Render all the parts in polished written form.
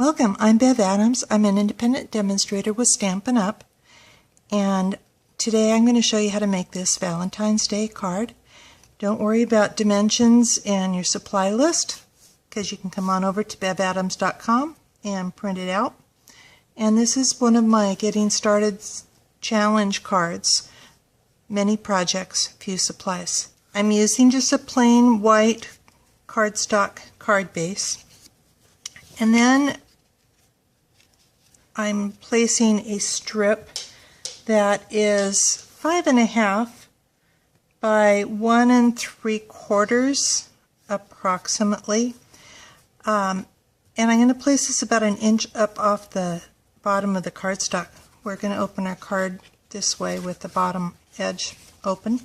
Welcome, I'm Bev Adams. I'm an independent demonstrator with Stampin' Up! And today I'm going to show you how to make this Valentine's Day card. Don't worry about dimensions and your supply list, because you can come on over to bevadams.com and print it out. And this is one of my Getting Started challenge cards. Many projects, few supplies. I'm using just a plain white cardstock card base. And then I'm placing a strip that is 5.5 by 1 3/4 approximately. And I'm going to place this about an inch up off the bottom of the cardstock. We're going to open our card this way with the bottom edge open.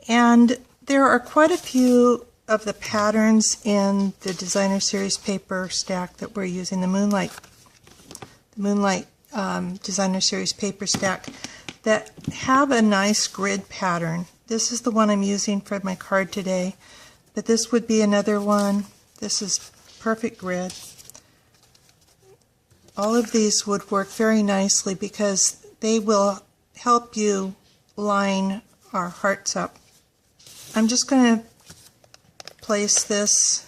And there are quite a few of the patterns in the Designer Series paper stack that we're using, the Moonlight Designer Series paper stack, that have a nice grid pattern. This is the one I'm using for my card today, but this would be another one. This is perfect grid. All of these would work very nicely because they will help you line our hearts up. I'm just going to place this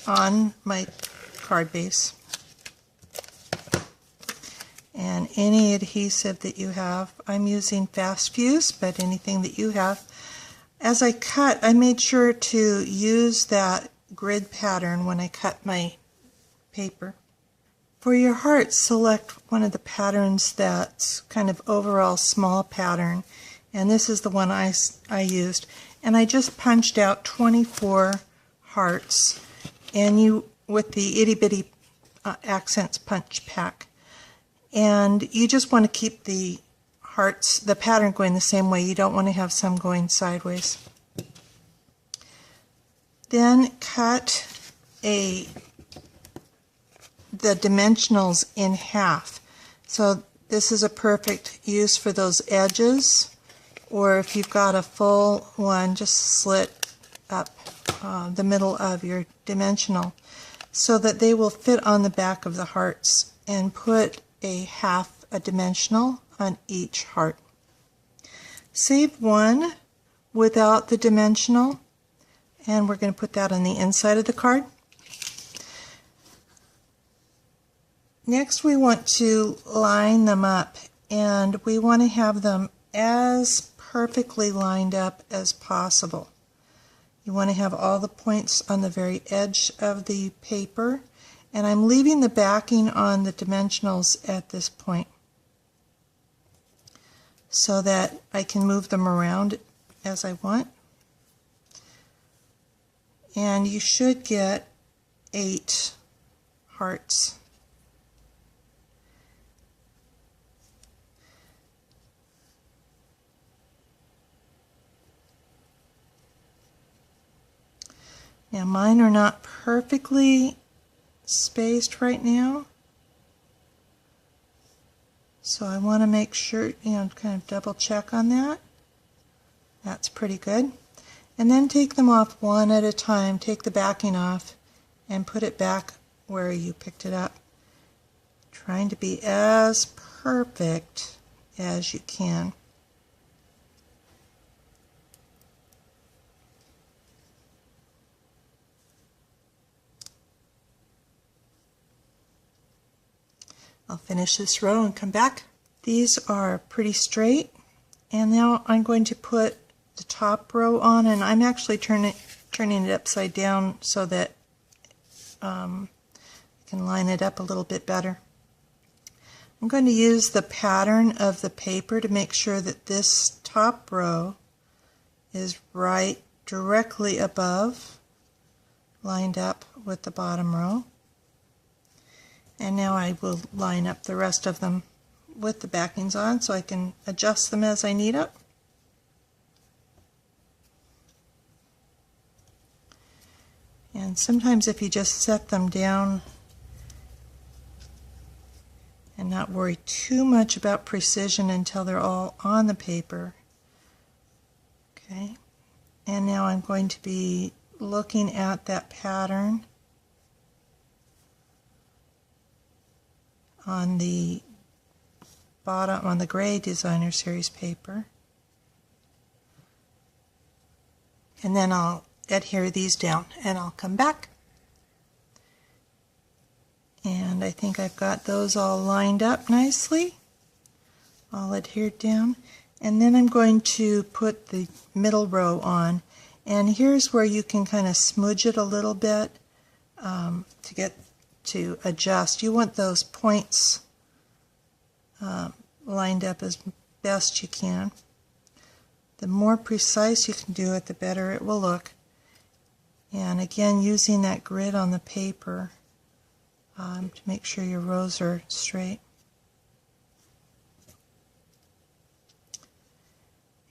on my card base, and any adhesive that you have. I'm using Fast Fuse, but anything that you have. As I cut, I made sure to use that grid pattern when I cut my paper. For your heart, select one of the patterns that's kind of overall small pattern, and this is the one I used. And I just punched out 24 hearts, and you with the itty bitty accents punch pack. And you just want to keep the hearts, the pattern going the same way. You don't want to have some going sideways. Then cut the dimensionals in half. So this is a perfect use for those edges. Or if you've got a full one, just slit up the middle of your dimensional so that they will fit on the back of the hearts, and put a half a dimensional on each heart. Save one without the dimensional, and we're going to put that on the inside of the card. Next, we want to line them up, and we want to have them as perfectly lined up as possible. You want to have all the points on the very edge of the paper, and I'm leaving the backing on the dimensionals at this point so that I can move them around as I want. And you should get 8 hearts. Now mine are not perfectly spaced right now, so I want to make sure, kind of double check on that. That's pretty good. And then take them off one at a time. Take the backing off and put it back where you picked it up. Trying to be as perfect as you can. I'll finish this row and come back. These are pretty straight, and now I'm going to put the top row on, and I'm actually turning it upside down so that I can line it up a little bit better. I'm going to use the pattern of the paper to make sure that this top row is right directly above, lined up with the bottom row. And now I will line up the rest of them with the backings on so I can adjust them as I need it. And sometimes if you just set them down and not worry too much about precision until they're all on the paper. Okay, and now I'm going to be looking at that pattern on the bottom, on the gray Designer Series paper. And then I'll adhere these down and I'll come back. And I think I've got those all lined up nicely. I'll adhere down. And then I'm going to put the middle row on. And here's where you can kind of smudge it a little bit to get to adjust. You want those points lined up as best you can. The more precise you can do it, the better it will look. And again, using that grid on the paper to make sure your rows are straight.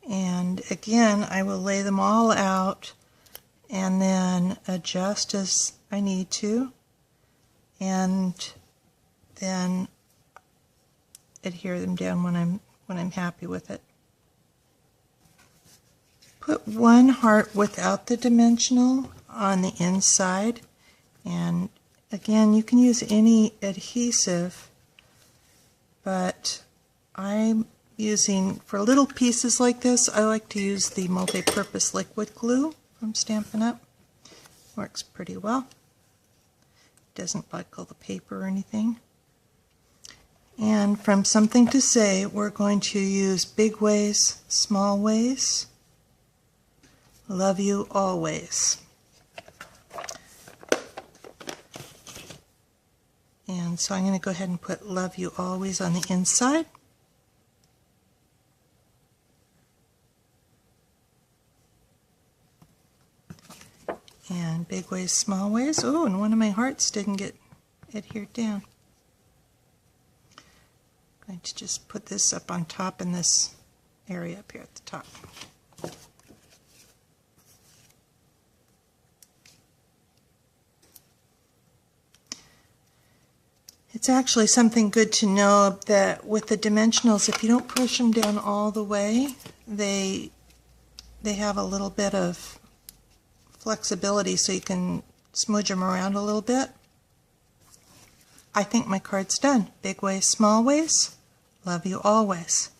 And again, I will lay them all out and then adjust as I need to, and then adhere them down when I'm happy with it. Put one heart without the dimensional on the inside, and again, you can use any adhesive, but I'm using, for little pieces like this, I like to use the multi-purpose liquid glue from Stampin' Up. Works pretty well. Doesn't buckle the paper or anything. And from Something to Say, we're going to use Big Ways, Small Ways, Love You Always. And so I'm going to go ahead and put Love You Always on the inside. And Big Ways, Small Ways. Oh, and one of my hearts didn't get adhered down. I'm going to just put this up on top in this area up here at the top. It's actually something good to know that with the dimensionals, if you don't push them down all the way, they have a little bit of flexibility, so you can smudge them around a little bit. I think my card's done. Big Ways, Small Ways, Love You Always.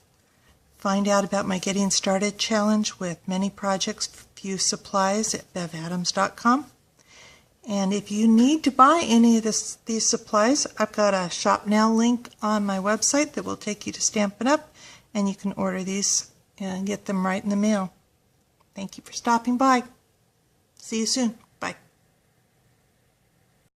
Find out about my Getting Started challenge with many projects, few supplies at bevadams.com. And if you need to buy any of these supplies, I've got a Shop Now link on my website that will take you to Stampin' Up, and you can order these and get them right in the mail. Thank you for stopping by. See you soon.